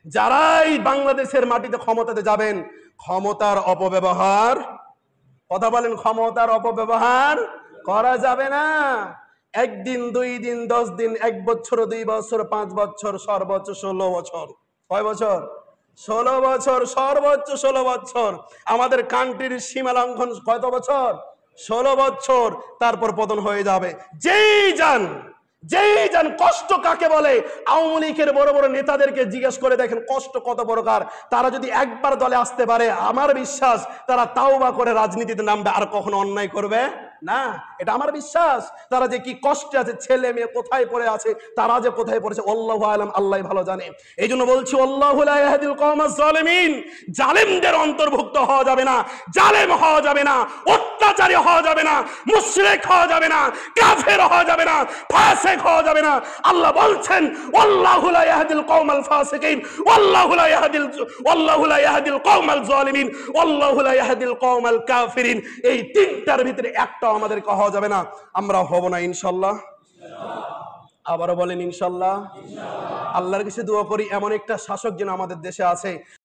যারাই বাংলাদেশের মাটিতে ক্ষমতাতে যাবেন, ক্ষমতার অপব্যবহার, কথা বলেন, ক্ষমতার অপব্যবহার করা যাবে না। একদিন, 2 দিন, 10 দিন, 1 বছর, 2 বছর, 5 বছর, সর্বোচ্চ 16 বছর। কয় বছর? 16 বছর, সর্বোচ্চ 16 বছর। আমাদের কান্ট্রির সীমা লঙ্ঘন কত বছর? 16 বছর। তারপর পতন হয়ে যাবে। যেই যান কষ্ট কাকে বলে, আওয়ামী লীগের বড় বড় নেতাদেরকে জিজ্ঞেস করে দেখেন কষ্ট কত প্রকার। তারা যদি একবার দলে আসতে পারে, আমার বিশ্বাস তারা তাওবা করে রাজনীতিতে নামবে, আর কখনো অন্যায় করবে না। এটা আমার বিশ্বাস। তারা যে কি কষ্টে আছে, ছেলে মেয়ে কোথায় পড়ে আছে, তারা যে কোথায় পড়েছে আল্লাহু আলাম, আল্লাহ ভালো জানে। এই জন্য বলছি আল্লাহু লা ইয়াহদিল কওমাজ জালিমিন। জালেমদের অন্তর্ভুক্ত হওয়া যাবে না, জালেম হওয়া যাবে না, অত্যাচারী হওয়া যাবে না, মুশরিক হওয়া যাবে না, কাফের হওয়া যাবে না, ফাসিক হওয়া যাবে না। আল্লাহ বলছেন আল্লাহু লা ইয়াহদিল কওমাল ফাসিকিন, আল্লাহু লা ইয়াহদিল কওমাল জালিমিন, আল্লাহু লা ইয়াহদিল কওমাল কাফিরিন। এই তিনটার ভিতরে একটাও আমাদেরকে হওয়া যাবে না। আমরা হব না ইনশাআল্লাহ। আবারও বলেন ইনশাআল্লাহ। আল্লাহর কাছে দোয়া করি এমন একটা শাসক যেন আমাদের দেশে আছে